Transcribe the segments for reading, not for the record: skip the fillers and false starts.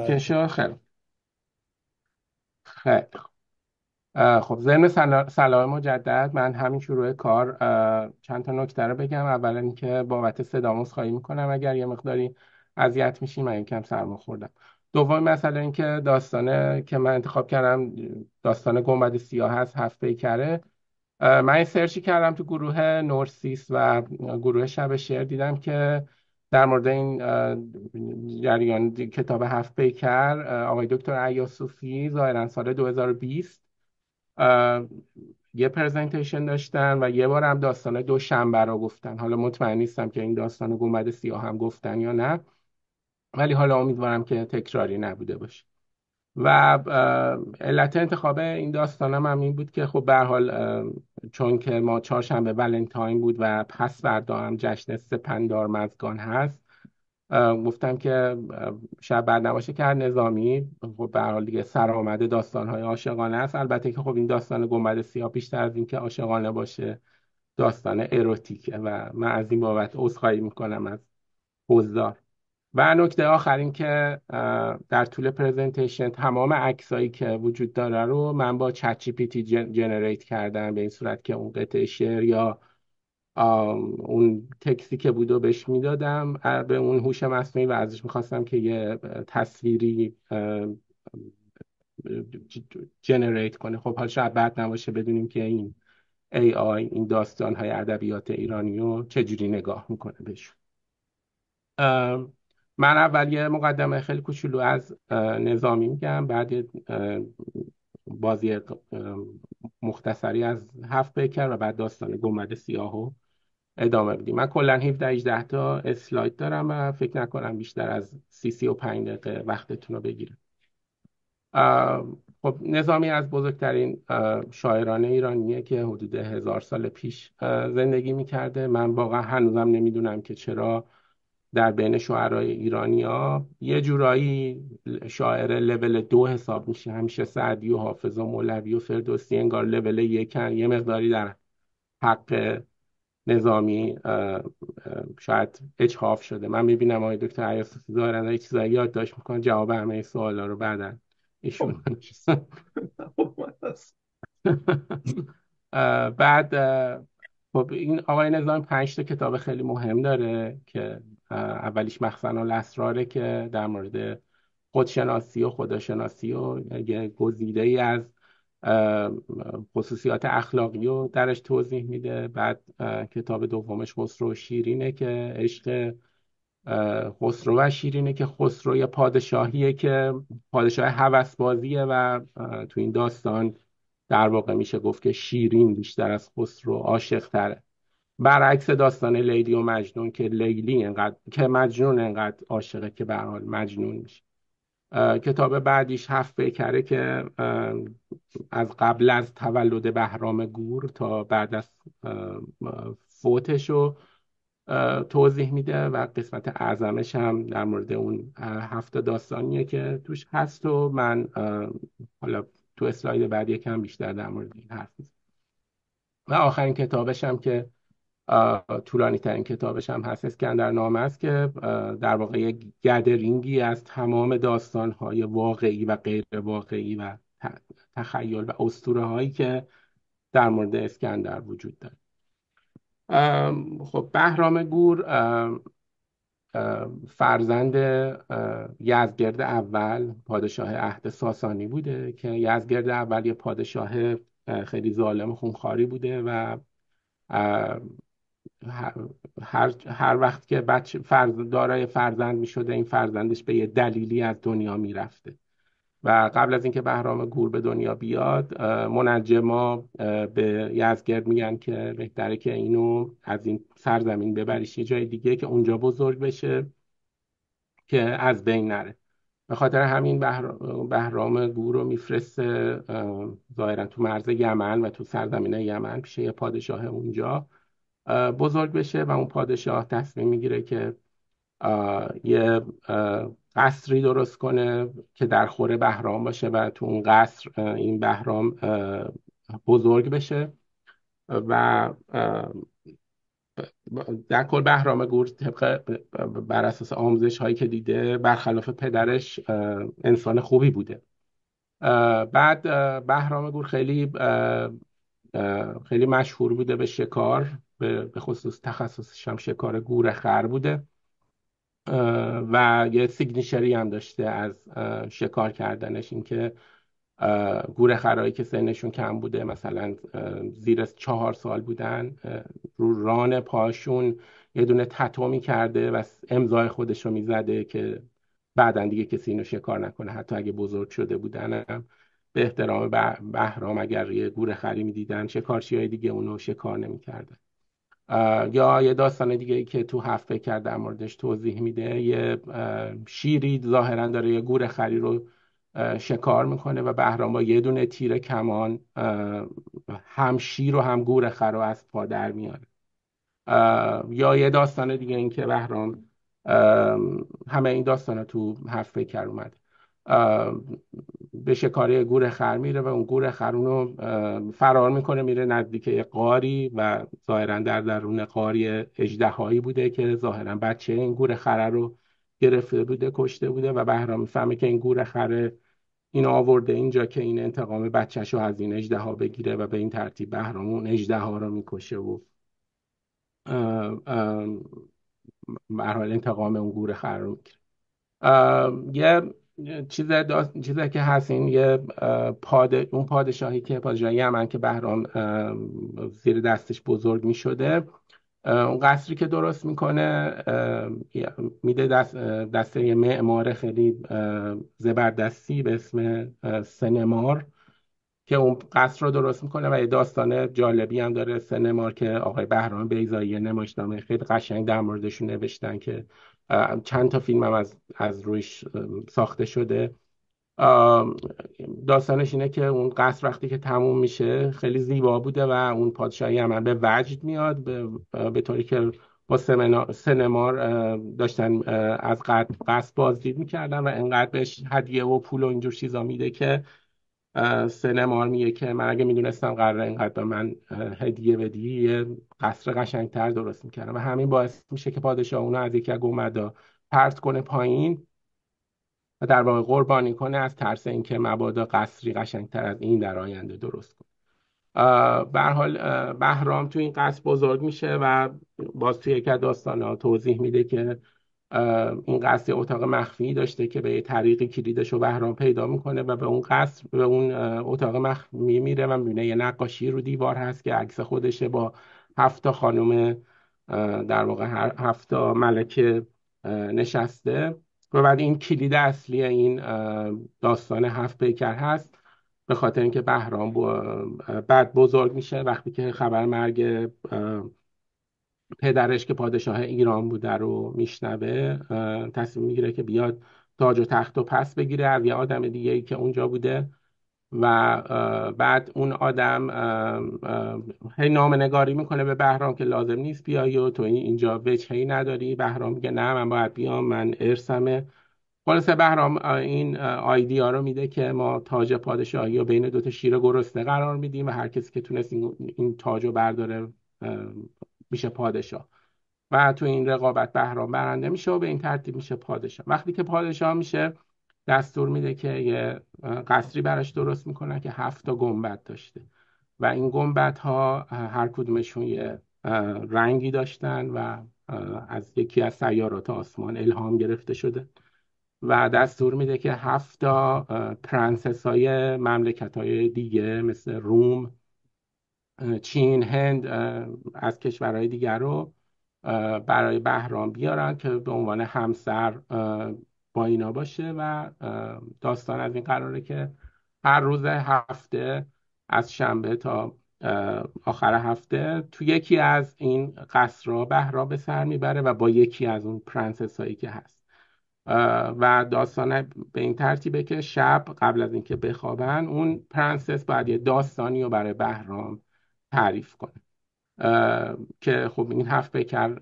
کشا خیلی خیلی خب ضمن سلام مجدد. من همین شروع کار چند تا نکته رو بگم. اولا اینکه بابت صدام عذرخواهی میکنم اگر یه مقداری اذیت میشیم، من یکم سرما خوردم. دوم مسئله این که داستانه که من انتخاب کردم داستان گنبد سیاه هست، 7 پیکره. من یه سرچی کردم تو گروه نورسیس و گروه شب شعر، دیدم که در مورد این جریان کتاب 7 پیکر آقای دکتر عیاض صوفی ظاهرا سال 2020 اه، یه پرزنتیشن داشتن و یه بار هم داستان دوشنبه رو گفتن. حالا مطمئن نیستم که این داستان گنبد سیاه هم گفتن یا نه، ولی حالا امیدوارم که تکراری نبوده باشه. و علت انتخاب این داستانم هم این بود که خب به هر حال چون که ما چهارشنبه ولنتاین بود و پس فردا هم جشن سپندارمزگان هست، گفتم که شاید بد نباشه که هر نظامی خب به هر حال دیگه سرآمد داستان‌های عاشقانه است. البته که خب این داستان گنبد سیاه بیشتر از این که عاشقانه باشه داستان اروتیکه و من از این بابت عذرخواهی میکنم از حضار. و نکته آخر این که در طول پرزنتیشن تمام عکسایی که وجود داره رو من با چت جی پی تی جنریت کردم، به این صورت که اون قطعه شعر یا اون تکستی که بود و بهش میدادم به اون هوش مصنوعی و ازش میخواستم که یه تصویری جنریت کنه. خب حالا شاید بد نباشه بدونیم که این این داستان های ادبیات ایرانی رو چجوری نگاه میکنه بهشون. من اول یه مقدمه خیلی کوچولو از نظامی میگم، بعد یه بازی مختصری از 7 پیکر و بعد داستان گنبد سیاهو ادامه بدیم. من کلا 17 تا اسلاید دارم و فکر نکنم بیشتر از 35 دقیقه وقتتون رو بگیرم. خب نظامی از بزرگترین شاعران ایرانیه که حدود 1000 سال پیش زندگی میکرده. من واقعا هنوزم نمیدونم که چرا در بین شاعرای ایرانیا یه جورایی شاعر لول 2 حساب میشه. همیشه سعدی و حافظ و مولوی و فردوسی انگار لول 1، یه مقداری در حق نظامی شاید اجحاف شده. من میبینم آقای دکتر عیاضی ظاهرا یه چیزایی یادداشت میکنن، جواب همه سوالا رو بعدن خب ایشون خب، من هست. بعد خب این آقای نظامی 5 تا کتاب خیلی مهم داره که اولیش مخزن الاسراره که در مورد خودشناسی و خداشناسی و یه گزیده ای از اه، خصوصیات اخلاقی رو درش توضیح میده. بعد کتاب دومش خسرو و شیرینه که عشق خسرو و شیرینه که خسرو یه پادشاهیه که پادشاه هوسبازیه و تو این داستان در واقع میشه گفت که شیرین بیشتر از خسرو عاشق تره، برعکس داستان لیلی و مجنون که لیلی انقدر که مجنون انقدر عاشقه که به هر حال مجنون میشه. کتاب بعدیش 7 پیکره که از قبل از تولد بهرام گور تا بعد از فوتش رو توضیح میده و قسمت اعظمش هم در مورد اون 7 داستانیه که توش هست و من حالا تو اسلاید بعد یکم بیشتر در مورد این حرف میزنم. و آخرین کتابش هم که طولانی ترین کتابش هم هست اسکندرنامه است که در واقع یک گدرینگی از تمام داستان‌های واقعی و غیر واقعی و تخیل و اسطوره هایی که در مورد اسکندر وجود داره. خب بهرام گور فرزند یزدگرد اول پادشاه عهد ساسانی بوده که یزدگرد اول یه پادشاه خیلی ظالم و خونخواری بوده و هر وقت که بچه دارای فرزند می شده این فرزندش به یه دلیلی از دنیا می رفته و قبل از اینکه بهرام گور به دنیا بیاد منجما به یزدگرد میگن که بهتره که اینو از این سرزمین ببریش یه جای دیگه که اونجا بزرگ بشه که از بین نره. به خاطر همین بهرام گور رو میفرسته ظاهرا تو مرز یمن و تو سرزمین یمن پیش یه پادشاه اونجا بزرگ بشه و اون پادشاه تصمیم میگیره که یه قصری درست کنه که در خور بهرام باشه و تو اون قصر این بهرام بزرگ بشه و در کل بهرام گور طبق بر اساس آموزش هایی که دیده برخلاف پدرش انسان خوبی بوده. بعد بهرام گور خیلی مشهور بوده به شکار، به خصوص تخصصش هم شکار گور خر بوده. و یه سیگنیچری هم داشته از شکار کردنش، اینکه گور خرایی که سنشون کم بوده، مثلا زیر 4 سال بودن، رو ران پاشون یه دونه تتو میکرده و امضای خودش رو میزده که بعدا دیگه کسی اینو شکار نکنه، حتی اگه بزرگ شده بودن هم به احترام بهرام اگر یه گور خری میدیدن شکارچی های دیگه اونو شکار نمیکردن. یا یه داستان دیگه ای که تو هفت پیکر در موردش توضیح میده، یه شیری ظاهرا داره یه گور خری رو شکار میکنه و بهرام با یه دونه تیر کمان هم شیر و هم گور خر رو از پا در میاره. یا یه داستان دیگه این که بهرام، همه این داستان ها تو هفت پیکر اومده، به شکار گور خر میره و اون گور خر اونو فرار میکنه، میره نزدیک یه غاری و ظاهرا در درون غاری اژدهایی بوده که ظاهرا بچه این گور خر رو گرفته بوده، کشته بوده و بهرام میفهمه که این گور خر اینو آورده اینجا که این انتقام بچه‌شو از این اژدها بگیره و به این ترتیب بهرام اون اژدها رو میکشه و به هر حال انتقام اون گور خر رو میگیره. یه چیزی که هست، این یه اون پادشاهی که پادشاهی یمن که بهرام زیر دستش بزرگ می شده، اون قصری که درست میکنه میده دست یه معمار خیلی زبردستی به اسم سنمار که اون قصر رو درست میکنه. و یه داستان جالبی هم داره سنمار که آقای بهرام بیضایی نمایشنامه خیلی قشنگ در موردشون نوشتن که چند تا فیلم هم از روش ساخته شده. آم، داستانش اینه که اون قصر وقتی که تموم میشه خیلی زیبا بوده و اون پادشاهی هم به وجد میاد، به طوری که با سنمار داشتن از قصد بازدید میکردن و انقدر بهش هدیه و پول و اینجور چیزا میده که سنمار میگه که من اگه میدونستم قراره اینقدر به من هدیه بدی یه قصر قشنگتر درست میکردم. و همین باعث میشه که پادشاه اونو از یکی از گنبدا پرت کنه پایین و در واقع قربانی کنه از ترس اینکه مبادا قصری قشنگتر از این در آینده درست کنه. به هر حال بهرام تو این قصر بزرگ میشه و باز توی یک از داستان‌ها توضیح میده که این قصر یه اتاق مخفی داشته که به یه طریقی کلیدش رو بهرام پیدا میکنه و به اون قصر، به اون اتاق مخفی میره و میبینه یه نقاشی رو دیوار هست که عکس خودشه با 7 خانم، در واقع 7 ملکه نشسته. و بعد این کلید اصلی این داستان هفت پیکر هست، به خاطر اینکه بهرام بعد بزرگ میشه، وقتی که خبر مرگ پدرش که پادشاه ایران بوده رو میشنوه، تصمیم میگیره که بیاد تاج و تخت و پس بگیره از یه آدم دیگه ای که اونجا بوده. و بعد اون آدم هی نامه‌نگاری میکنه به بهرام که لازم نیست بیای و تو اینجا وجهی نداری. بهرام میگه نه من باید بیام، من ارثمه. خلاصه بهرام این آیدیا رو میده که ما تاج پادشاهی رو بین دو تا شیر گرسنه قرار میدیم و هر کسی که تونست این تاج رو برداره میشه پادشاه. و تو این رقابت بهرام برنده میشه و به این ترتیب میشه پادشاه. وقتی که پادشاه میشه دستور میده که یه قصری براش درست میکنن که 7 گنبد داشته و این گنبد ها هر کدومشون یه رنگی داشتن و از یکی از سیارات آسمان الهام گرفته شده. و دستور میده که 7 پرنسس های مملکت های دیگه مثل روم، چین، هند، از کشورهای دیگر رو برای بهرام بیارن که به عنوان همسر با اینا باشه. و داستان از این قراره که هر روز هفته از شنبه تا آخر هفته تو یکی از این قصرها بهرام به سر میبره و با یکی از اون پرنسس هایی که هست. و داستان به این ترتیبه که شب قبل از اینکه بخوابن اون پرنسس باید یه داستانی رو برای بهرام تعریف کنه، که خب این هفت پیکر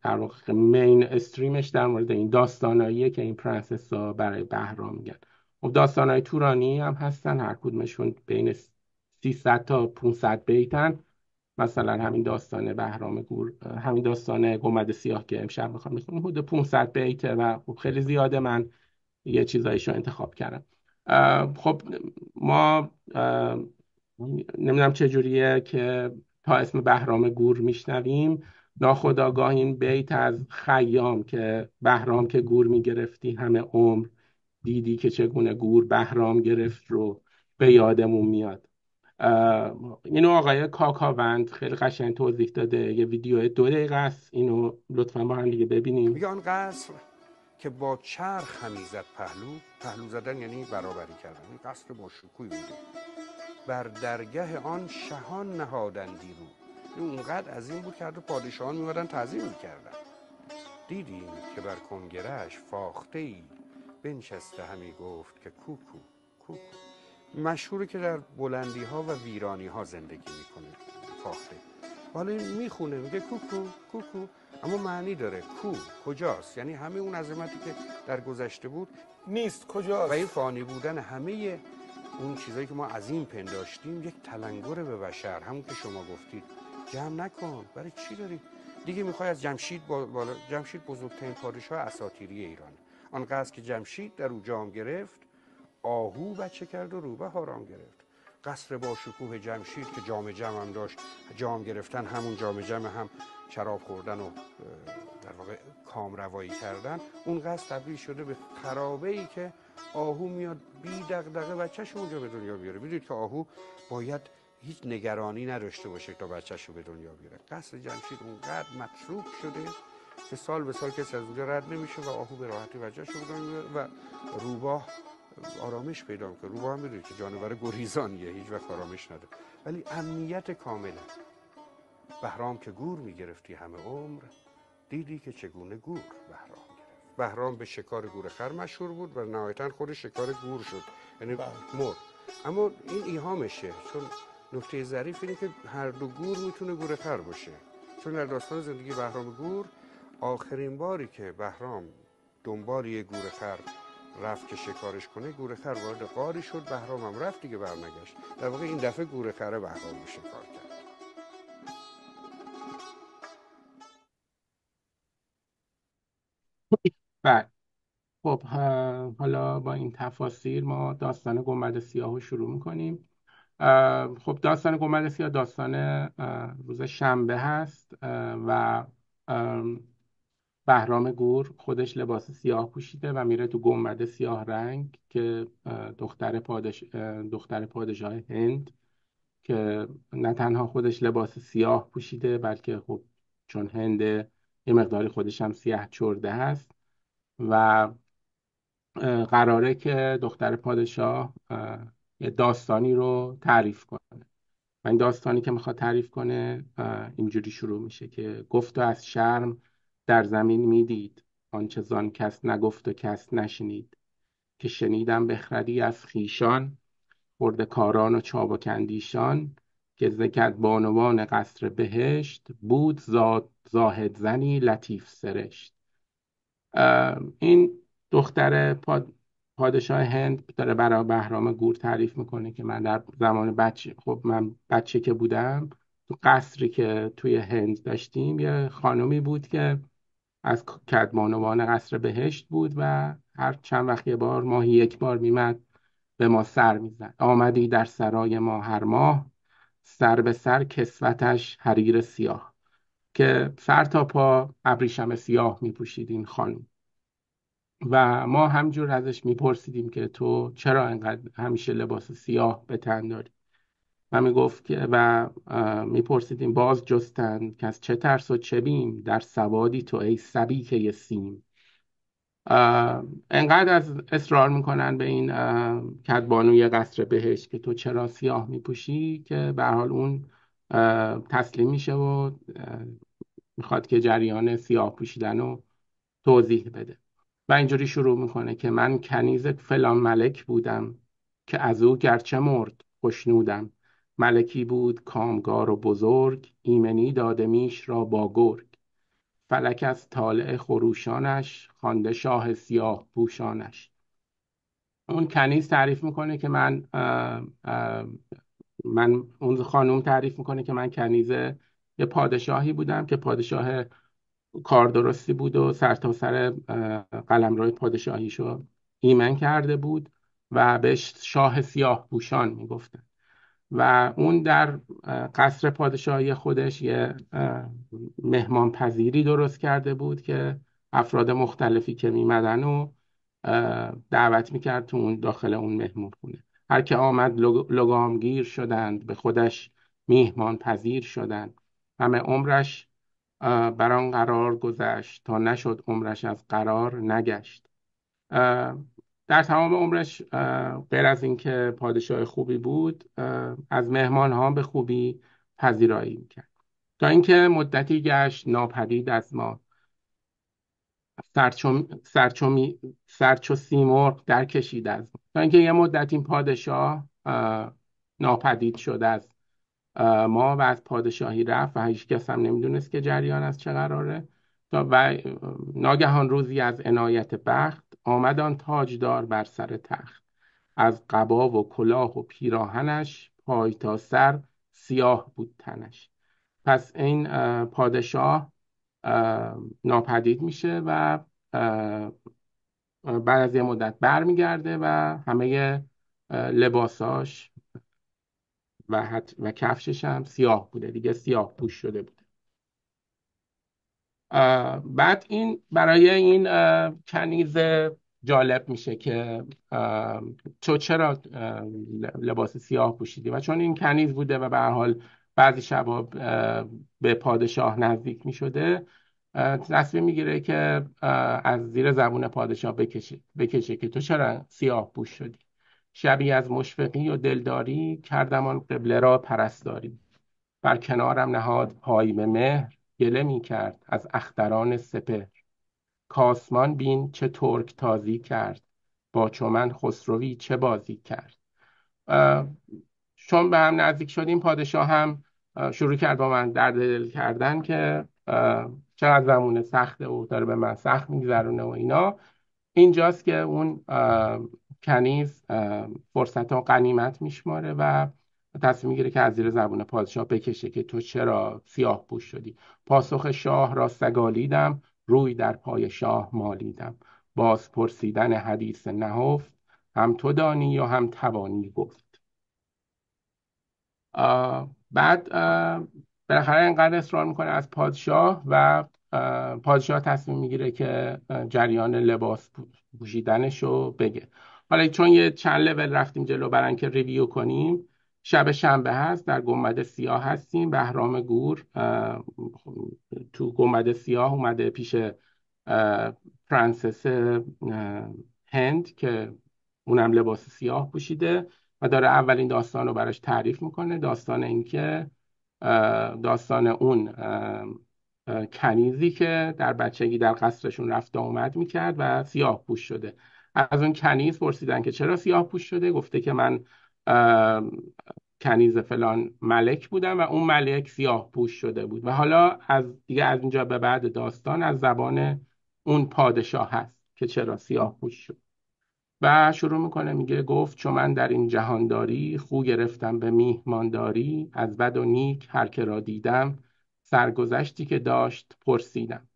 در واقع مین استریمش در مورد این داستاناییه که این پرنسس ها برای بهرام میگن. خب داستانای تورانی هم هستن، هر کدومشون بین 300 تا 500 بیتن مثلا همین داستان بهرام گور، همین داستان گنبد سیاه که امشب میخوام بخونم حدود 500 بیته و خب خیلی زیاده. من یه چیزایشو انتخاب کردم. خب ما نمیدونم چه جوریه که تا اسم بهرام گور میشنویم ناخودآگاه این بیت از خیام که بهرام که گور میگرفتی همه عمر، دیدی که چگونه گور بهرام گرفت رو به یادمون میاد. اینو آقای کاکاوند خیلی قشنگ توضیح داده، یه ویدیو 2 دقیقه است، اینو لطفا با هم دیگه ببینیم. میگه آن قصر که با چرخ همی زد پهلو، پهلو زدن یعنی برابری کردن، این قصر با شکوهی بوده. بر درگه آن شهان نهادندی رو، این اونقدر عظیم بود که حتی پادشاهان میمدن تعظیم میکردن. دیدیم که بر کنگرهش فاخته ای، بنشسته همی گفت که کوکو کوکو. مشهوره که در بلندی ها و ویرانی ها زندگی میکنه فاخته. حالا این میخونه میگه کوکو کوکو، اما معنی داره. کو کجاست؟ یعنی همه اون عظمتی که در گذشته بود نیست، و کجاست؟ این فانی بودن همه اون چیزایی که ما عظیم پنداشتیم یک تلنگر به بشر، همون که شما گفتید جمع نکن. برای چی داری؟ دیگه میخوای از جمشید بالا. جمشید بزرگترین پادشاه اساطیری ایران، آنقدر که جمشید در او جام گرفت، آهو بچه کرد و روبه حرام گرفت. قصر با شکوه جمشید که جام جم هم داشت، جام گرفتن همون جام جم هم شراب خوردن و در واقع کام روایی کردن، اون قصر تبدیل شده به خرابه ای که آهو میاد بی دغدغه بچه‌شو اونجا به دنیا بیاره. میدونید که آهو باید هیچ نگرانی نداشته باشه تا بچه‌شو به دنیا بیاره. قصر جمشید اونقدر متروک شده که سال به سال کسی از اونجا رد نمیشه و آهو به راحتی بچه‌شو به دنیا بیاره و روباه آرامش پیدا میکنه. روباه هم میدونید که جانور گریزانیه، هیچ وقت آرامش نداره، ولی امنیت کامله. بهرام که گور میگرفتی همه عمر، دیدی که چگونه گور بهرام گرفت. بهرام به شکار گورخر مشهور بود و نهایتا خود شکار گور شد، یعنی مرد. اما این ایهامشه، چون نکته ظریف اینه که هر دو گور میتونه گورخر باشه. چون در داستان زندگی بهرام گور، آخرین باری که بهرام دنبال یه گورخر رفت که شکارش کنه، گورخر وارد غاری شد، بهرام هم رفت دیگه برنگشت. در واقع این دفعه گورخره بهرام رو شکار کرد. بله. خب حالا با این تفاصیل ما داستان گنبد سیاه رو شروع میکنیم. خب داستان گنبد سیاه داستان روز شنبه هست و بهرام گور خودش لباس سیاه پوشیده و میره تو گنبد سیاه رنگ که دختر پادشاه هند، که نه تنها خودش لباس سیاه پوشیده بلکه خب چون هنده یه مقداری خودش هم سیاه چرده هست و قراره که دختر پادشاه یه داستانی رو تعریف کنه. و این داستانی که میخواد تعریف کنه اینجوری شروع میشه که گفت و از شرم در زمین میدید، آنچه زان کس نگفت و کس نشنید. که شنیدم بخردی از خیشان، خرده کاران و چابک اندیشان. که ز بانوان قصر بهشت، بود زاهد زنی لطیف سرشت. این دختر پادشاه هند داره برای بهرام گور تعریف میکنه که من در زمان بچه، خب من بچه که بودم تو قصری که توی هند داشتیم یه خانمی بود که از کدبانوان قصر بهشت بود و هر چند وقت یه بار، ماهی یک بار میمد به ما سر میزد. آمدی در سرای ما هر ماه، سر به سر کسوتش حریر سیاه. که سر تا پا ابریشم سیاه میپوشید این خانم و ما همجور ازش میپرسیدیم که تو چرا انقدر همیشه لباس سیاه به تن داری. و میگفت که میپرسیدیم باز جستند که از چه ترس و چه بیم، در سوادی تو ای سبیکه ی سیم. انقدر از اصرار میکنن به این کدبانوی قصر بهشت که تو چرا سیاه میپوشی که به هر حال اون تسلیم میشه و میخواد که جریان سیاه پوشیدن رو توضیح بده. و اینجوری شروع میکنه که من کنیز فلان ملک بودم، که از او گرچه مرد خوشنودم. ملکی بود کامگار و بزرگ، ایمنی داده میش را با گرگ. فلک از طالع خروشانش، خوانده شاه سیاه پوشانش. اون کنیز تعریف میکنه که من اون خانوم تعریف میکنه که من کنیزه یه پادشاهی بودم که پادشاه کار درستی بود و سرتاسر قلمرو پادشاهیشو ایمن کرده بود و بهش شاه سیاه پوشان میگفتن. و اون در قصر پادشاهی خودش یه مهمان پذیری درست کرده بود که افراد مختلفی که میمدن و دعوت میکرد تو اون داخل اون مهمون خونه. هر که آمد لگامگیر شدند، به خودش میهمان پذیر شدند. همه عمرش بر آن قرار گذشت، تا نشد عمرش از قرار نگشت. در تمام عمرش غیر از اینکه پادشاه خوبی بود، از مهمان ها به خوبی پذیرایی میکرد، تا اینکه مدتی گشت ناپدید از ما. سرچو سیمرغ در کشید از ما. تا اینکه یه مدت این پادشاه ناپدید شد از ما و از پادشاهی رفت و هیچ کس هم نمیدونست که جریان از چه قراره. و ناگهان روزی از عنایت بخت، آمد آن تاجدار بر سر تخت. از قبا و کلاه و پیراهنش، پای تا سر سیاه بود تنش. پس این پادشاه ناپدید میشه و بعد از یه مدت برمیگرده و همه لباساش و کفشش هم سیاه بوده دیگه، سیاه پوش شده بود. بعد این برای این کنیز جالب میشه که تو چرا لباس سیاه پوشیدی، و چون این کنیز بوده و به هر حال بعضی شبا به پادشاه نزدیک میشده، تصمیم میگیره که از زیر زبون پادشاه بکشه که تو چرا سیاه پوش شدی. شبی از مشفقی و دلداری، کردم آن قبله را پرستاری. بر کنارم نهاد پای به مهر، گله می کرد از اختران سپهر. کاسمان بین چه ترک تازی کرد، با چو من خسروی چه بازی کرد. اه، چون به هم نزدیک شدیم، پادشاه هم شروع کرد با من درد دل کردن که چقدر زمونه سخته و داره به من سخت میگذرونه و اینا. اینجاست که اون کنیز فرصت و غنیمت میشماره و تصمیم میگیره که از زیر زبون پادشاه بکشه که تو چرا سیاه پوش شدی. پاسخ شاه را سگالیدم، روی در پای شاه مالیدم. باز پرسیدن حدیث نهفت، هم تو دانی و هم توانی گفت. بعد بالاخره اینقدر اصرار میکنه از پادشاه و پادشاه تصمیم میگیره که جریان لباس پوشیدنش رو بگه. حالا چون یه چند لول رفتیم جلو برای اینکه ریویو کنیم، شب شنبه هست، در گنبد سیاه هستیم. بهرام گور تو گنبد سیاه اومده پیش پرنسس هند که اونم لباس سیاه پوشیده و داره اولین داستان رو براش تعریف میکنه. داستان این که داستان اون کنیزی که در بچگی در قصرشون رفت آمد میکرد و سیاه پوش شده. از اون کنیز پرسیدن که چرا سیاه پوش شده، گفته که من کنیز فلان ملک بودم و اون ملک سیاه پوش شده بود. و حالا دیگه از اینجا به بعد داستان از زبان اون پادشاه هست که چرا سیاه پوش شد. و شروع میکنه میگه گفت چون من در این جهانداری، خو گرفتم به میهمانداری. از بد و نیک هر که را دیدم، سرگذشتی که داشت پرسیدم.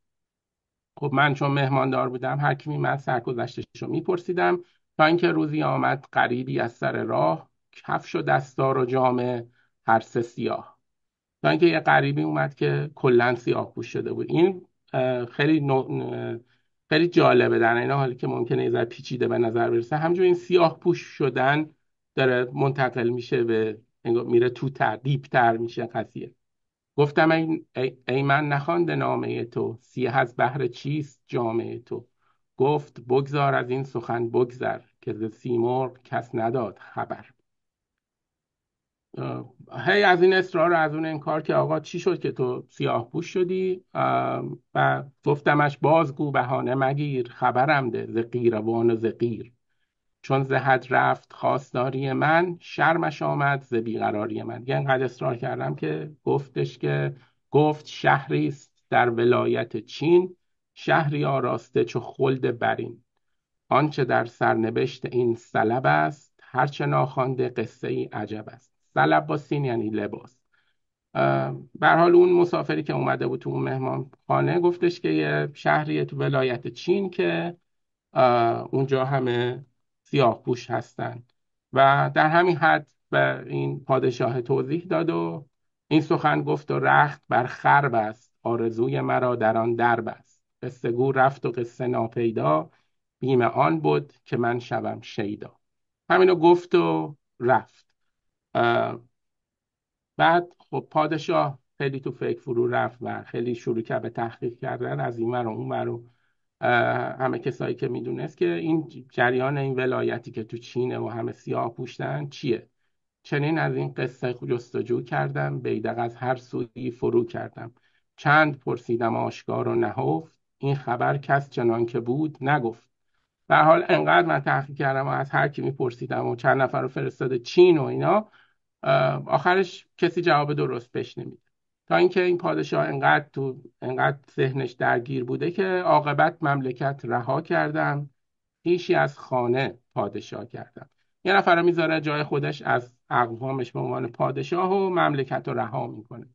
خب من چون مهماندار بودم، هر کی میمد سرگذشتش رو میپرسیدم، تا اینکه روزی آمد غریبی از سر راه، کفش و دستار و جامه هر سه سیاه. تا اینکه یه غریبی اومد که کلا سیاه پوش شده بود. این خیلی خیلی جالبه در این حالی که ممکنه یه ذره پیچیده به نظر برسه. همینجور این سیاه پوش شدن داره منتقل میشه به میره تو تر دیپ تر میشه قضیه. گفتم ای من نخوانده نامه تو، سیه از بهر چیست جامعه تو. گفت بگذار از این سخن بگذر، که ز سیمرغ کس نداد خبر. هی از این اصرار و از اون انکار که آقا چی شد که تو سیاه پوش شدی. و گفتمش بازگو بهانه مگیر، خبرم ده ز قیروان و ز قیر. چون ز حد رفت خواستاری من، شرمش آمد ز بیقراری من. یه انقدر اصرار کردم که گفت شهری است در ولایت چین، شهری آراسته چو خلد برین. آنچه در سرنوشت این سلب است، هرچه ناخوانده قصه ای عجب است. سلب با سین یعنی لباس. به هر حال اون مسافری که اومده بود تو اون مهمان خانه گفتش که یه شهریه تو ولایت چین که اونجا همه سیاه‌پوش هستن و در همین حد به این پادشاه توضیح داد و این سخن گفت و رخت بر خرب است، آرزوی مرا در آن درب است. قصه گو رفت و قصه ناپیدا، بیم آن بود که من شوم شیدا. همینو گفت و رفت. بعد خب پادشاه خیلی تو فکر فرو رفت و خیلی شروع کرد به تحقیق کردن از این ور و اون ور و همه کسایی که میدونست که این جریان این ولایتی که تو چینه و همه سیاه پوشتن چیه. چنین از این قصه جستجو کردم، بیدق از هر سویی فرو کردم. چند پرسیدم آشکار و نهفت، این خبر کس چنان که بود نگفت. به هر حال انقدر من تحقیق کردم و از هر کی میپرسیدم و چند نفر رو فرستاده چین و اینا، آخرش کسی جواب درست بهش نمیده. تا اینکه این پادشاه انقدر ذهنش درگیر بوده که عاقبت مملکت رها کردم، هیچی از خانه پادشاه کردم. یه نفر رو میذاره جای خودش از اقوامش به عنوان پادشاه و مملکت رو رها میکنه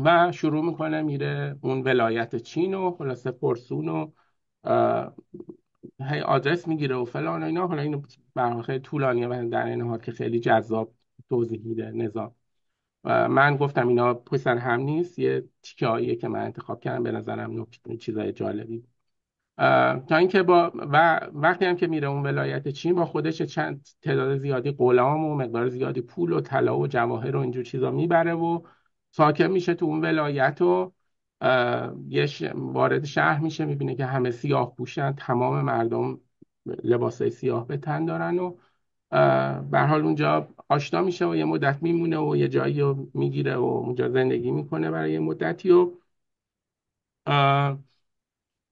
و شروع میکنه میره اون ولایت چین و خلاصه پرسون و اه، هی آدرس میگیره و فلان و اینا. حالا اینو برای خیلی طولانیه و در این حال که خیلی جذاب توضیح میده نظام. من گفتم اینا پشت سر هم نیست، یه تیکه‌ایه که من انتخاب کردم به نظرم چیزای جالبی. تا اینکه وقتی هم که میره اون ولایت چین با خودش چند تعداد زیادی غلام و مقدار زیادی پول و طلا و جواهر و اینجور چیزا میبره و ساکن میشه تو اون ولایت و وارد شهر میشه، میبینه که همه سیاه پوشن، تمام مردم لباسای سیاه به تن دارن و به هر حال اونجا آشنا میشه و یه مدت میمونه و یه جایی رو میگیره و اونجا زندگی میکنه برای یه مدتی و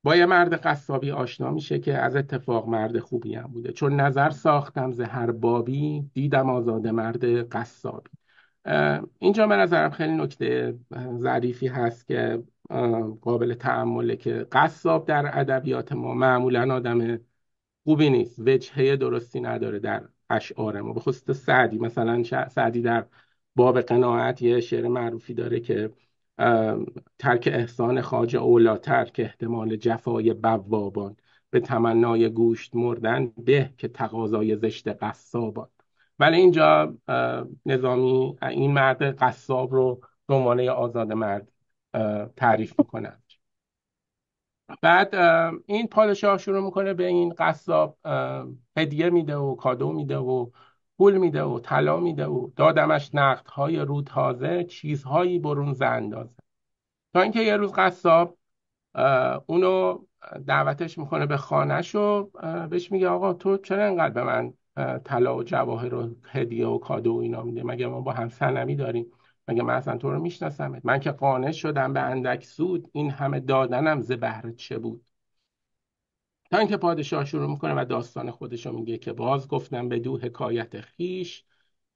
با یه مرد قصابی آشنا میشه که از اتفاق مرد خوبی هم بوده. چون نظر ساختم ز هر بابی، دیدم آزاده مرد قصابی. اینجا به نظرم خیلی نکته ظریفی هست که قابل تأمله که قصاب در ادبیات ما معمولا آدم خوبی نیست، وجهه درستی نداره در اشعار ما، به خصوص سعدی. مثلا سعدی در باب قناعت یه شعر معروفی داره که ترک احسان خواجه اولاتر که احتمال جفای بوابان، به تمنای گوشت مردن به که تقاضای زشت قصابان. ولی اینجا نظامی این مرد قصاب رو به عنوان یه آزاده مرد تعریف میکنه. بعد این پادشاه شروع میکنه به این قصاب هدیه میده و کادو میده و پول میده و طلا میده و دادمش نقدهای رو تازه، چیزهایی برون ز اندازه. تا اینکه یه روز قصاب اونو دعوتش میکنه به خانهش و بهش میگه آقا تو چرا اینقدر به من طلا و جواهر و هدیه و کادو و اینا میده؟ مگه ما با هم صنمی داریم؟ مگه من اصلا تو رو میشناسم؟ من که قانع شدم به اندک سود، این همه دادنم ز بهر چه بود؟ تا اینکه پادشاه شروع میکنه و داستان خودشو میگه که باز گفتم به دو حکایت خیش،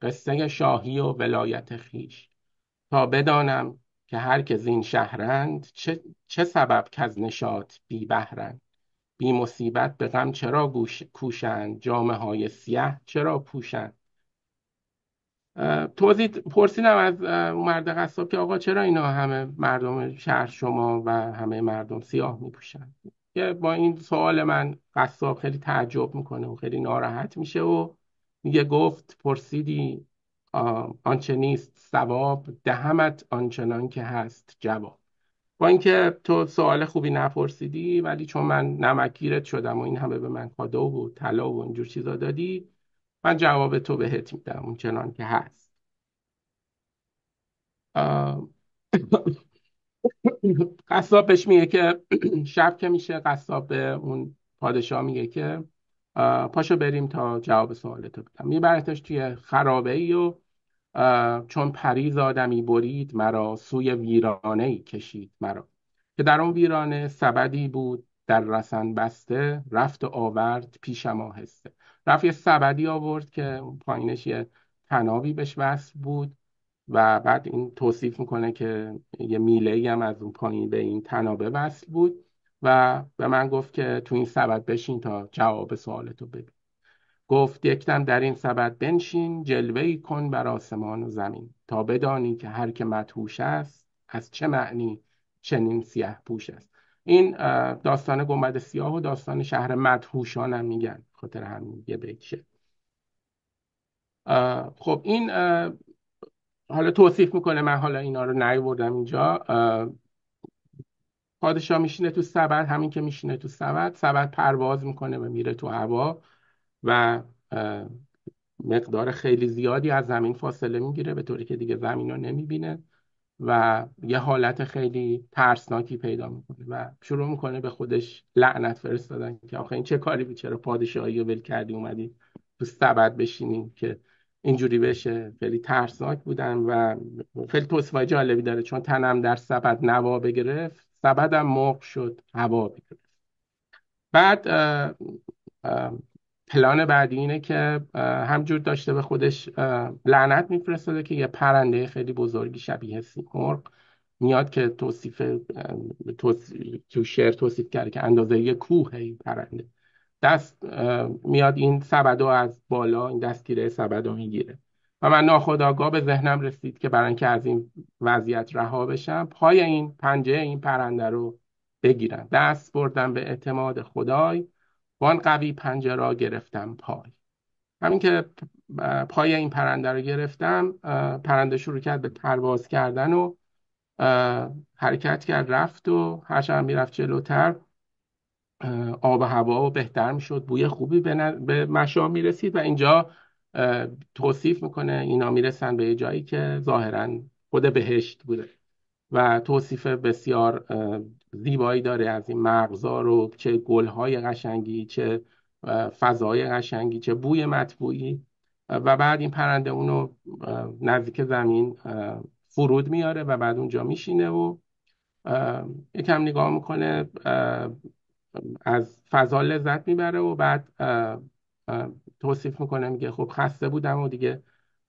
قصه شاهی و ولایت خیش. تا بدانم که هر که زین شهرند، چه سبب که از نشاط بی بهرند. بی مصیبت به غم چرا کوشند، جامه های سیه چرا پوشند. توضیح پرسیدم از اون مرد قصاب که آقا چرا اینا همه مردم شهر شما و همه مردم سیاه میپوشن؟ که با این سوال من قصاب خیلی تعجب میکنه و خیلی ناراحت میشه و میگه گفت پرسیدی آنچه نیست ثواب، دهمت آنچنان که هست جواب. با اینکه تو سوال خوبی نپرسیدی، ولی چون من نمکگیرت شدم و این همه به من کادو و طلا و اینجور چیزا دادی، من جواب تو بهت میدم اون چنان که هست. آه، قصاب بهش میگه که شب که میشه، قصاب به اون پادشاه میگه که پاشو بریم تا جواب سوالتو بدم. میبرتش توی خرابه ای و چون پریز آدمی برید مرا، سوی ویرانه ای کشید مرا. که در اون ویرانه سبدی بود در رسن بسته، رفت و آورد پیشم آهسته. رفت یه سبدی آورد که پایینش یه طنابی بهش وصل بود و بعد این توصیف میکنه که یه میله هم از اون پایین به این طنابه وصل بود و به من گفت که تو این سبد بشین تا جواب سوالتو بده. گفت یک دم در این سبد بنشین، جلوه‌ای کن بر آسمان و زمین، تا بدانی که هر که مدهوش است، از چه معنی چنین سیه پوش است. این داستان گنبد سیاه و داستان شهر مدهوشان هم میگن، خاطر همین یه بیتشه. خب این حالا توصیف میکنه، من حالا اینا رو نیاوردم اینجا. پادشاه میشینه تو سبد، همین که میشینه تو سبد، سبد پرواز میکنه و میره تو هوا و مقدار خیلی زیادی از زمین فاصله میگیره، به طوری که دیگه زمین رو نمیبینه و یه حالت خیلی ترسناکی پیدا میکنه و شروع میکنه به خودش لعنت فرستادن که آخه این چه کاری بود، چرا پادشاهی رو ول کردی اومدی تو سبد بشینی که اینجوری بشه. خیلی ترسناک بودن و خیلی توصیفای جالبی داره، چون تنم در سبد نوا بگرفت، سبدم مرغ شد هوا بگرفت. بعد اه، پلان بعدی اینه که همجور داشته به خودش لعنت میفرستاده که یه پرنده خیلی بزرگی شبیه سیمرغ میاد که تو شعر توصیف کرده که اندازه یه کوه این پرنده، میاد این سبدو از بالا، این دستگیره سبدو میگیره و من ناخودآگاه به ذهنم رسید که برای اینکه از این وضعیت رها بشم، پای این پنجه این پرنده رو بگیرم. دست بردم به اعتماد خدای، وان قوی پنجه را گرفتم پای. همین که پای این پرنده رو گرفتم، پرنده شروع کرد به پرواز کردن و حرکت کرد، رفت و هرچند میرفت جلوتر آب و هوا بهتر میشد، بوی خوبی به مشام میرسید و اینجا توصیف میکنه اینا میرسن به یه جایی که ظاهرا خود بهشت بوده و توصیف بسیار زیبایی داره از این مغزا رو، چه گلهای قشنگی، چه فضای قشنگی، چه بوی مطبوعی. و بعد این پرنده اونو نزدیک زمین فرود میاره و بعد اونجا میشینه و یکم نگاه میکنه، از فضا لذت میبره و بعد توصیف میکنه، میگه خب خسته بودم و دیگه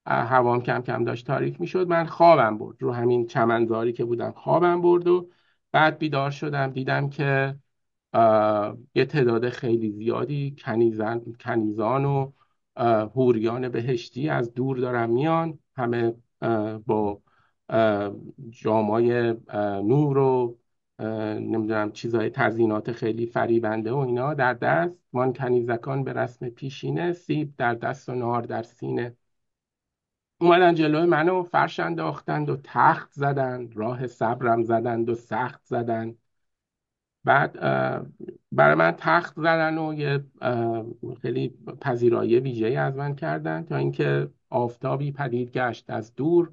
هوام کم کم داشت تاریک میشد، من خوابم برد، رو همین چمنزاری که بودم خوابم برد و بعد بیدار شدم، دیدم که یه تعداد خیلی زیادی کنیزان و حوریان بهشتی از دور دارن میان، همه با جامای نور و نمیدونم چیزهای تزیینات خیلی فریبنده و اینا در دست، وان کنیزکان به رسم پیشینه، سیب در دست و نار در سینه. اومدن جلوی منو فرش انداختند و تخت زدند، راه صبرم زدند و سخت زدند. بعد برای من تخت زدن و یه خیلی پذیرایی ویژه‌ای از من کردن، تا اینکه آفتابی پدید گشت از دور،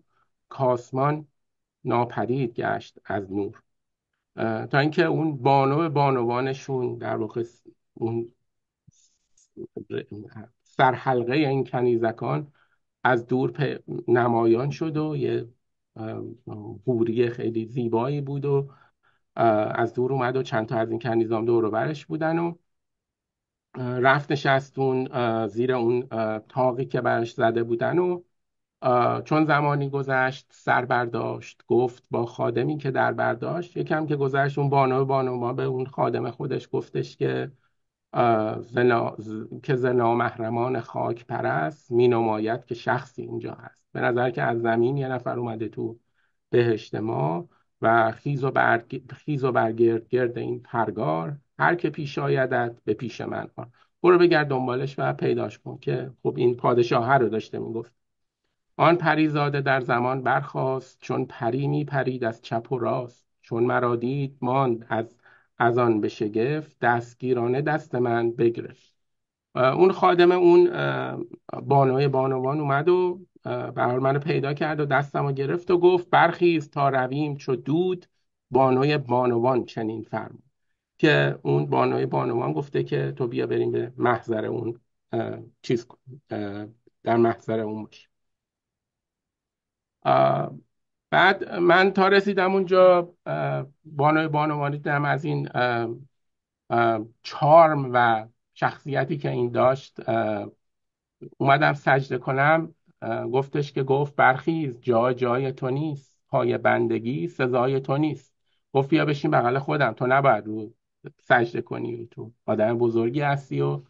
کاسمان ناپدید گشت از نور. تا اینکه اون بانو بانوانشون، در واقع اون سرحلقه این کنیزکان از دور نمایان شد و یه حوری خیلی زیبایی بود و از دور اومد و چند تا از این کنیزام دور و برش بودن و رفت نشست اون زیر اون تاقی که برش زده بودن و چون زمانی گذشت سر برداشت، گفت با خادمی که در برداشت. یکم که گذشت اون بانو به اون خادم خودش گفتش که که ز نامحرمان خاک پرست، می نماید که شخصی اینجا هست. به نظر که از زمین یه نفر اومده تو بهشت ما و خیز و برگرد گرد این پرگار، هر که پیش آیدت به پیش من آر. برو بگرد دنبالش و پیداش کن. که خب این پادشاه رو داشته میگفت. آن پریزاده در زمان برخاست، چون پری می پرید از چپ و راست، چون مرا دید ماند از آن به شگفت، دستگیرانه دست من بگرفت. اون خادم اون بانوی بانوان اومد و به حال منو پیدا کرد و دستم رو گرفت و گفت برخیز تا رویم چو دود، بانوی بانوان چنین فرمود. که اون بانوی بانوان گفته که تو بیا بریم به محضر اون چیز کن، در محضر اون باش. بعد من تا رسیدم اونجا، بانوی بانوانی دیدم از این چارم و شخصیتی که این داشت، اومدم سجده کنم. گفتش که گفت برخیز، جای تو نیست، پای بندگی سزای تو نیست. گفت بیا بشین بغل خودم، تو نباید سجده کنی، تو آدم بزرگی هستی. و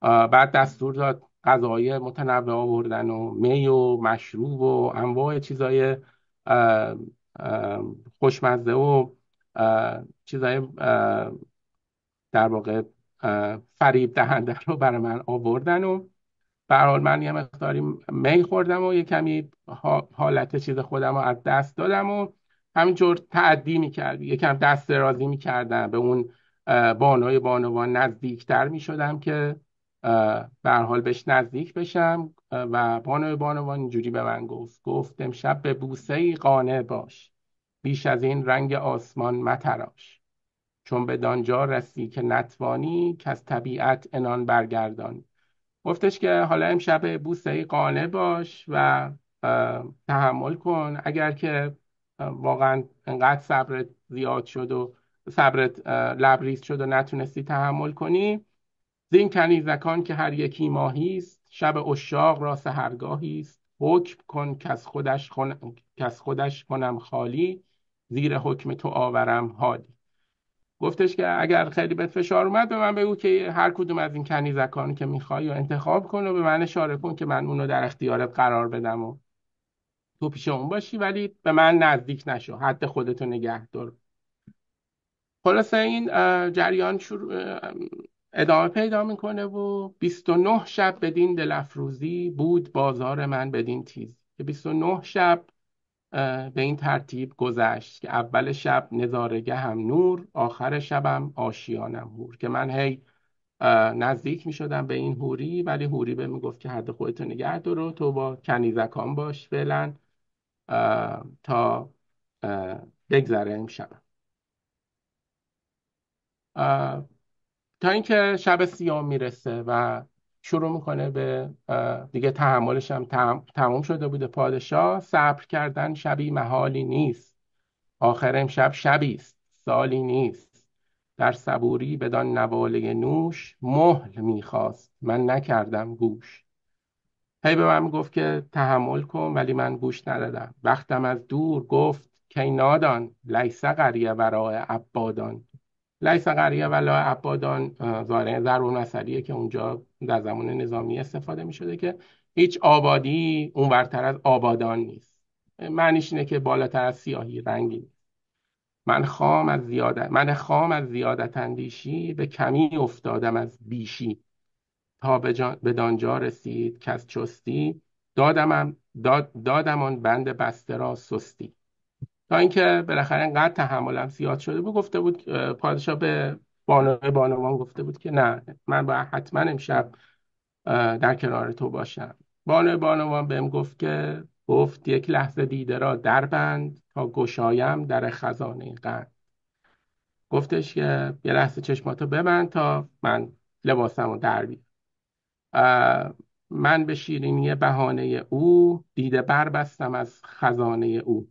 بعد دستور داد غذاهای متنوع آوردن و می و مشروب و انواع چیزای اه، اه، خوشمزه و چیزای در واقع فریب دهنده رو برای من آوردن و به هر حال من یه مقداری می خوردم و یه کمی حالت چیز خودم رو از دست دادم و همینجور تعدی میکرد، یکم دست درازی میکردم به اون بانوی بانوان نزدیکتر میشدم که به هر حال بهش نزدیک بشم و بانوی بانوان اینجوری به من گفت امشب به بوسه ای قانع باش، بیش از این رنگ آسمان متراش، چون به دانجا رسی که نتوانی که از طبیعت عنان برگردان. گفتش که حالا امشب بوسه قانع باش و تحمل کن، اگر که واقعا انقدر صبرت زیاد شد و صبرت لبریز شد و نتونستی تحمل کنی، زین کنیزکان که هر یکی ماهی است، شب عشاق را سحرگاهی است، حکم کن که از خودش کنم خالی، زیر حکم تو آورم حالی. گفتش که اگر خیلی بهت فشار اومد به من بگو که هر کدوم از این کنیزکان که میخوای و انتخاب کن و به من اشاره کن که من اونو در اختیارت قرار بدم و تو پیش اون باشی، ولی به من نزدیک نشو، حد خودتو نگه دار. خلاصه این جریان ادامه پیدا میکنه و 29 شب بدین دل افروزی، بود بازار من بدین تیز، که 29 شب به این ترتیب گذشت که اول شب نظارگه هم نور، آخر شبم آشیانم هور، که من هی نزدیک می شدم به این هوری، ولی هوری به می گفت که حد خودتو نگه دار و تو با کنیزکان باش فعلا تا بگذره این شب. تا اینکه شب سیام میرسه و شروع میکنه به دیگه تحملش هم تموم شده بوده. پادشاه صبر کردن شبی محالی نیست، آخر امشب شبی است سالی نیست، در صبوری بدان نواله نوش، مهل میخواست من نکردم گوش. هی به من گفت که تحمل کن، ولی من گوش ندادم. وقتم از دور گفت که نادان، لیس قریه وراء عبادان. لیس قریه وراء عبادان ظاهرا ضرب المثلیه که اونجا در زمان نظامی استفاده می شده که هیچ آبادی اونورتر از آبادان نیست. معنیش اینه که بالاتر از سیاهی رنگی نیست. من خام از زیادت اندیشی، به کمی افتادم از بیشی، تا به دانجا رسید که از چستی، دادم آن بند بسته را سستی. تا اینکه بالاخره انقدر تحملم زیاد شده بود، گفته بود پادشاه به بانوان گفته بود که نه، من باید حتما امشب در کنار تو باشم. بانوان بهم گفت یک لحظه دیده را در بند، تا گشایم در خزانه قند. گفتش که یه لحظه چشماتو ببند تا من لباسمو در بیارم. من به شیرینی بهانه او، دیده بربستم از خزانه او.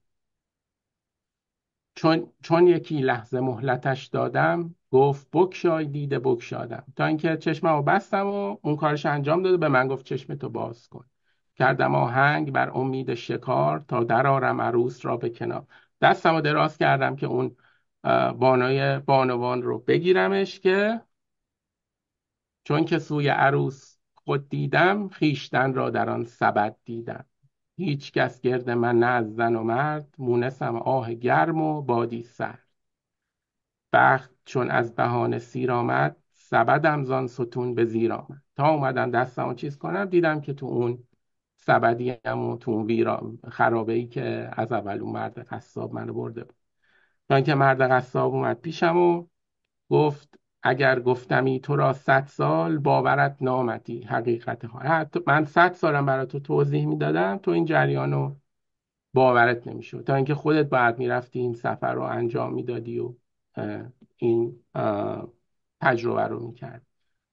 چون یکی لحظه مهلتش دادم، گفت بگشای دیده بگشادم. تا اینکه چشممو بستم و اون کارش انجام داده، به من گفت چشمتو باز کن. کردم آهنگ بر امید شکار، تا درآرم عروس را به کنار. دستمو دراز کردم که اون بانوان رو بگیرمش، که چون که سوی عروس خود دیدم، خیشتن را در آن سبد دیدم. هیچ کس گرد من نه از زن و مرد، مونسم آه گرم و بادی سرد. بخت چون از بهانه سیر آمد، سبدم زان ستون به زیر آمد. تا اومدم دستمو چیز کنم، دیدم که تو اون سبدیم و تو اون خرابه ای که از اول اون مرد قصاب منو برده بود. تا اینکه مرد قصاب اومد پیشم و گفت اگر گفتمی تو را 100 سال، باورت نامدی حقیقت ها. حتی من 100 سالم برای تو توضیح میدادم، تو این جریان رو باورت نمیشد، تا اینکه خودت باید میرفتی این سفر رو انجام میدادی و این تجربه رو میکرد.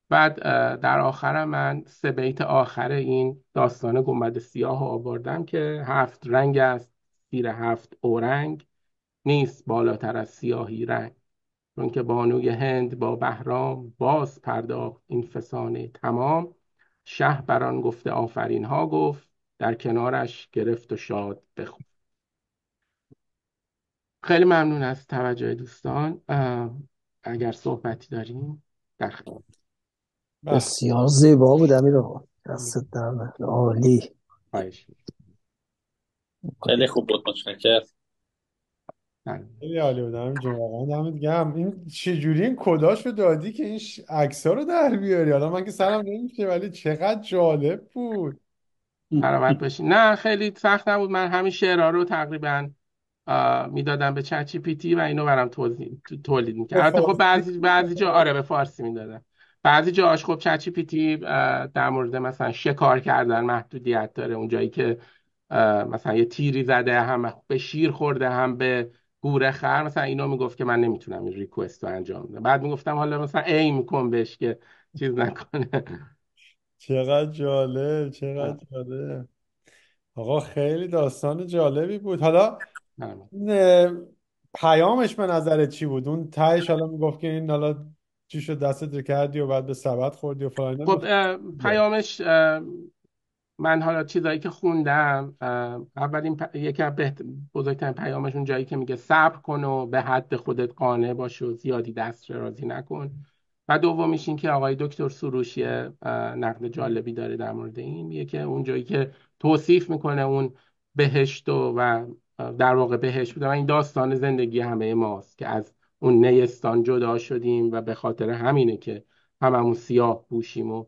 بعد در آخرم من 3 بیت آخر این داستان گنبد سیاه رو آوردم که 7 رنگ است زیر 7 اورنگ، نیست بالاتر از سیاهی رنگ. چون که بانوی هند با بهرام، باز پرداخت این فسانه تمام. شه بران گفته آفرین ها گفت، در کنارش گرفت و شاد بخفت. خیلی ممنون از توجه دوستان. اگر صحبتی داریم در خدمت. بله. بسیار زیبا بود امیر آقا. دست در نکنه. عالی. خواهش خیلی خوب بود، متشکرم. می‌کنم. خیلی عالی بود همین، واقعا دمت گرم. این چجوری این کداشو دادی که این عکس‌ها رو در بیاری؟ حالا من که سرم نمیشه، ولی چقدر جالب بود. سلامت باشین. نه خیلی سخت نبود. من همین شعرها رو تقریبا میدادم به چت جی پی تی و اینو برام تولید میکرد. به البته خب فارسی بعضی جا آره به فارسی میدادم. بعضی جاش خب چت جی پی تی در مورد مثلا شکار کردن محدودیت داره. اون جایی که مثلا یه تیری زده، هم به شیر خورده هم به گوره خر، مثلا اینو میگفت که من نمیتونم این ریکوست رو انجام بدم. بعد میگفتم حالا مثلا ایم کن بهش که چیز نکنه. چقدر جالب، چقدر جالب. آقا خیلی داستان جالبی بود. حالا این پیامش به نظرت چی بود؟ اون تهش حالا میگفت که این حالا چی شد دستت رو کردی و بعد به سبد خوردی و فلان اینا، خب می‌خواد چیه؟ پیامش من حالا چیزایی که خوندم، اولین یکی از بزرگترین پیامش اون جایی که میگه صبر کن و به حد خودت قانع باش و زیادی دست درازی نکن. و دومیش این که آقای دکتر سروشی نقد جالبی داره در مورد این، میگه که اون جایی که توصیف میکنه اون بهشت و در واقع بهشت بوده و این داستان زندگی همه ماست که از اون نیستان جدا شدیم و به خاطر همینه که هممون سیاه پوشیم و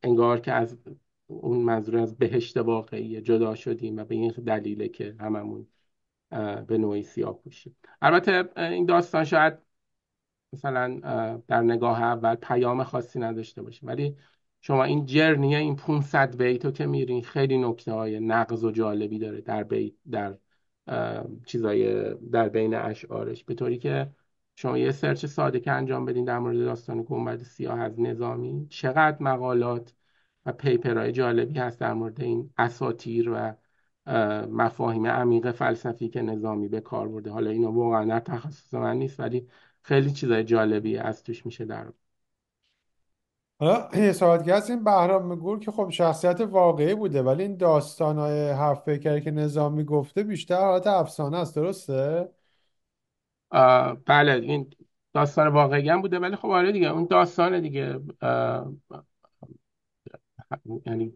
انگار که از اون منظور از بهشت واقعی جدا شدیم و به این دلیله که هممون به نوعی سیاه پوشیم. البته این داستان شاید مثلا در نگاه اول پیام خاصی نداشته باشه، ولی شما این جرنیه، این 500 بیتو که میرین، خیلی نکته های نغز و جالبی داره در بیت، در چیزای در بین اشعارش، به طوری که شما یه سرچ ساده که انجام بدین در مورد داستان گنبد سیاه از نظامی، چقدر مقالات و پیپرهای جالبی هست در مورد این اساطیر و مفاهیم عمیق فلسفی که نظامی به کار برده. حالا اینا واقعا در تخصص من نیست، ولی خیلی چیزای جالبی از توش میشه در. حالا یه سوال که هست، این بهرام گور که خب شخصیت واقعی بوده، ولی این داستان‌های هفت پیکری که نظامی گفته بیشتر حالت افسانه است، درسته؟ بله این داستان واقعی هم بوده، ولی خب آره دیگه اون داستان دیگه یعنی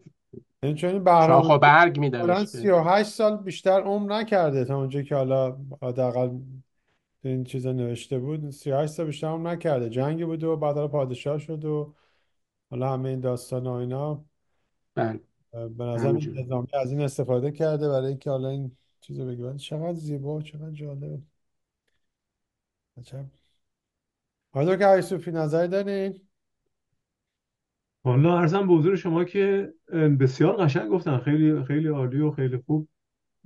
یعنی چون این شاخ بهرام و برگ الان میدادش به. 38 سال بیشتر عمر نکرده تا اونجا که حالا حداقل این چیزا نوشته بود. 38 سال بیشتر عمر نکرده، جنگی بود و بعد حالا پادشاه شد و حالا همه این داستان و اینا. بله به نظر این همینجوری. نظامی از این استفاده کرده برای اینکه حالا این چیزو بگه. ولی چقدر زیبا، چقدر جالب. عجب. حالا که یوسفی نظری دارین؟ حالا عرضم به حضور شما که بسیار قشنگ گفتن، خیلی خیلی عالی و خیلی خوب.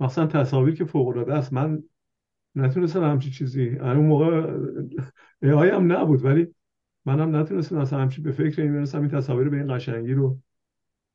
مثلا تصاویر که فوق العاده است. من نتونستم همچی چیزی اون موقع ای آی هم نبود، ولی منم نتونستم مثلا همچی به فکر این برسم این تصاویر به این قشنگی رو